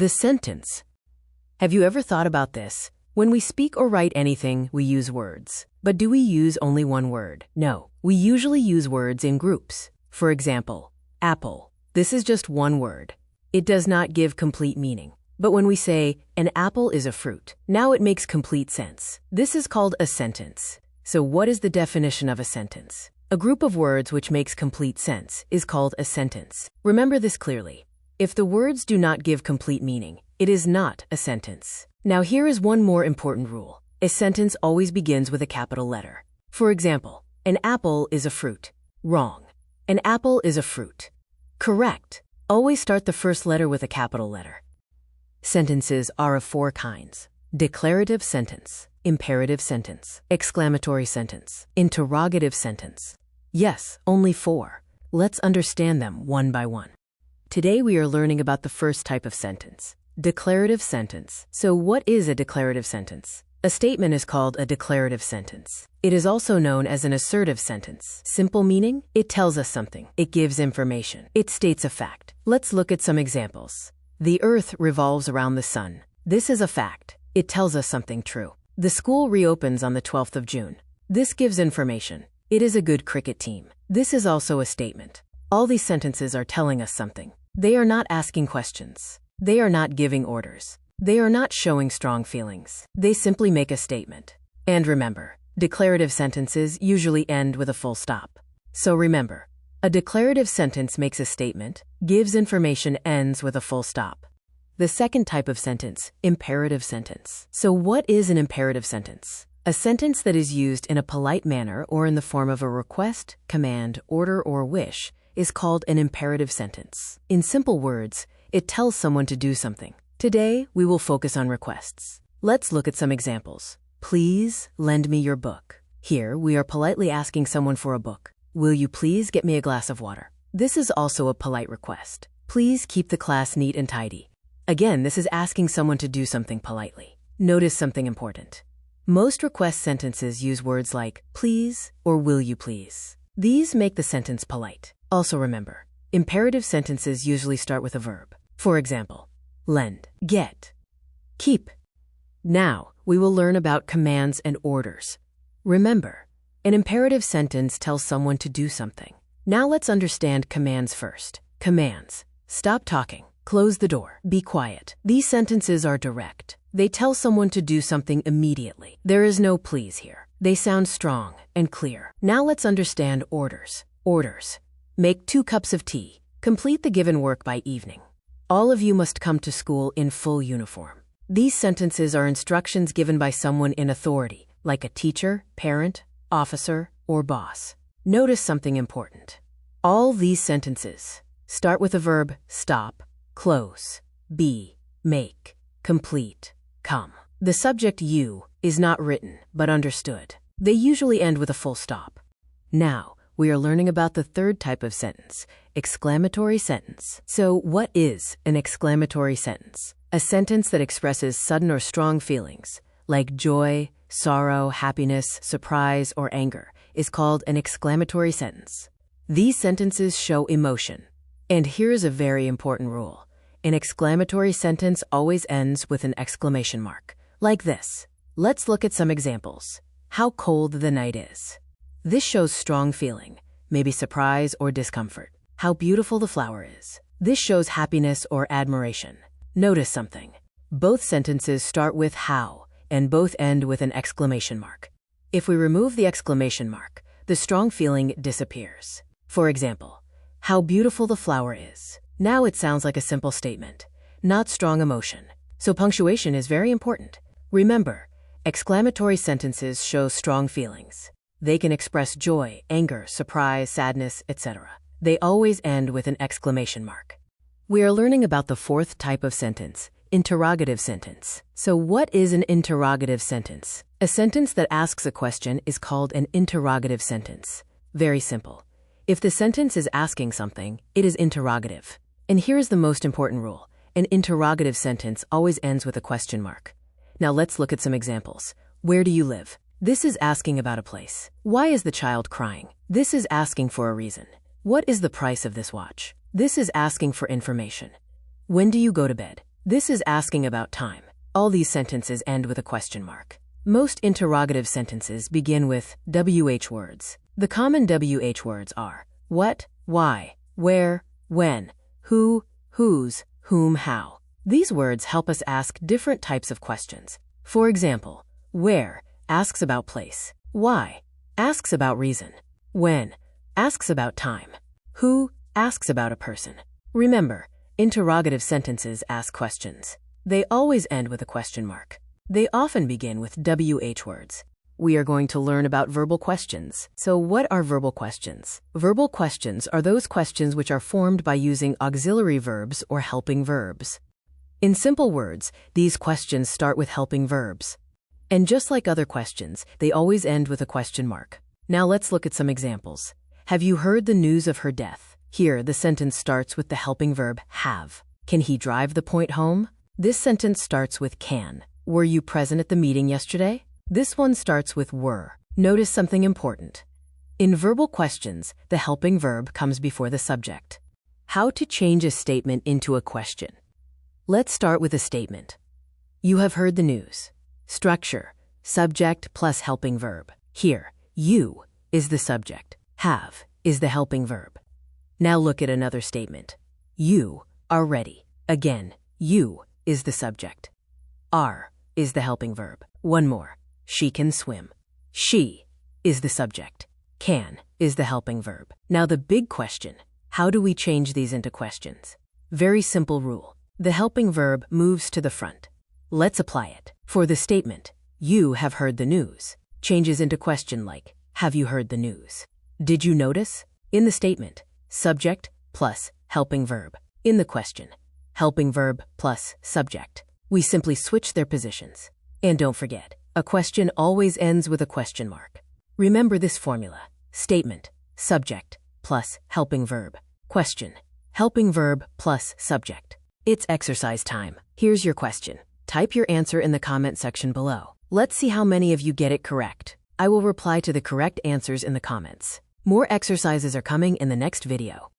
The sentence. Have you ever thought about this? When we speak or write anything, we use words. But do we use only one word? No. We usually use words in groups. For example, apple. This is just one word. It does not give complete meaning. But when we say, an apple is a fruit, now it makes complete sense. This is called a sentence. So what is the definition of a sentence? A group of words which makes complete sense is called a sentence. Remember this clearly. If the words do not give complete meaning, it is not a sentence. Now here is one more important rule. A sentence always begins with a capital letter. For example, an apple is a fruit. Wrong. An apple is a fruit. Correct. Always start the first letter with a capital letter. Sentences are of four kinds: declarative sentence, imperative sentence, exclamatory sentence, interrogative sentence. Yes, only four. Let's understand them one by one. Today we are learning about the first type of sentence, declarative sentence. So what is a declarative sentence? A statement is called a declarative sentence. It is also known as an assertive sentence. Simple meaning? It tells us something. It gives information. It states a fact. Let's look at some examples. The earth revolves around the sun. This is a fact. It tells us something true. The school reopens on the 12th of June. This gives information. It is a good cricket team. This is also a statement. All these sentences are telling us something. They are not asking questions. They are not giving orders. They are not showing strong feelings. They simply make a statement. And remember, declarative sentences usually end with a full stop. So remember, a declarative sentence makes a statement, gives information, ends with a full stop. The second type of sentence, imperative sentence. So what is an imperative sentence? A sentence that is used in a polite manner or in the form of a request, command, order, or wish is called an imperative sentence. In simple words, it tells someone to do something. Today, we will focus on requests. Let's look at some examples. Please lend me your book. Here, we are politely asking someone for a book. Will you please get me a glass of water? This is also a polite request. Please keep the class neat and tidy. Again, this is asking someone to do something politely. Notice something important. Most request sentences use words like please or will you please. These make the sentence polite. Also remember, imperative sentences usually start with a verb. For example, lend, get, keep. Now, we will learn about commands and orders. Remember, an imperative sentence tells someone to do something. Now let's understand commands first. Commands: stop talking, close the door, be quiet. These sentences are direct. They tell someone to do something immediately. There is no please here. They sound strong and clear. Now let's understand orders. Orders: make 2 cups of tea. Complete the given work by evening. All of you must come to school in full uniform. These sentences are instructions given by someone in authority, like a teacher, parent, officer, or boss. Notice something important. All these sentences start with a verb: stop, close, be, make, complete, come. The subject you is not written, but understood. They usually end with a full stop. Now, we are learning about the third type of sentence, exclamatory sentence. So what is an exclamatory sentence? A sentence that expresses sudden or strong feelings, like joy, sorrow, happiness, surprise, or anger, is called an exclamatory sentence. These sentences show emotion. And here's a very important rule. An exclamatory sentence always ends with an exclamation mark, like this. Let's look at some examples. How cold the night is. This shows strong feeling, maybe surprise or discomfort. How beautiful the flower is. This shows happiness or admiration. Notice something. Both sentences start with how, and both end with an exclamation mark. If we remove the exclamation mark, the strong feeling disappears. For example, how beautiful the flower is. Now it sounds like a simple statement, not strong emotion. So punctuation is very important. Remember, exclamatory sentences show strong feelings. They can express joy, anger, surprise, sadness, etc. They always end with an exclamation mark. We are learning about the fourth type of sentence, interrogative sentence. So what is an interrogative sentence? A sentence that asks a question is called an interrogative sentence. Very simple. If the sentence is asking something, it is interrogative. And here's the most important rule. An interrogative sentence always ends with a question mark. Now let's look at some examples. Where do you live? This is asking about a place. Why is the child crying? This is asking for a reason. What is the price of this watch? This is asking for information. When do you go to bed? This is asking about time. All these sentences end with a question mark. Most interrogative sentences begin with WH words. The common WH words are what, why, where, when, who, whose, whom, how. These words help us ask different types of questions. For example, where asks about place. Why asks about reason. When asks about time. Who asks about a person. Remember, interrogative sentences ask questions. They always end with a question mark. They often begin with WH words. We are going to learn about verbal questions. So what are verbal questions? Verbal questions are those questions which are formed by using auxiliary verbs or helping verbs. In simple words, these questions start with helping verbs. And just like other questions, they always end with a question mark. Now let's look at some examples. Have you heard the news of her death? Here, the sentence starts with the helping verb have. Can he drive the point home? This sentence starts with can. Were you present at the meeting yesterday? This one starts with were. Notice something important. In verbal questions, the helping verb comes before the subject. How to change a statement into a question. Let's start with a statement. You have heard the news. Structure, subject plus helping verb. Here, you is the subject. Have is the helping verb. Now look at another statement. You are ready. Again, you is the subject. Are is the helping verb. One more. She can swim. She is the subject. Can is the helping verb. Now the big question. How do we change these into questions? Very simple rule. The helping verb moves to the front. Let's apply it. For the statement, you have heard the news, changes into question like, have you heard the news? Did you notice? In the statement, subject plus helping verb. In the question, helping verb plus subject. We simply switch their positions. And don't forget, a question always ends with a question mark. Remember this formula. Statement, subject plus helping verb. Question, helping verb plus subject. It's exercise time. Here's your question. Type your answer in the comment section below. Let's see how many of you get it correct. I will reply to the correct answers in the comments. More exercises are coming in the next video.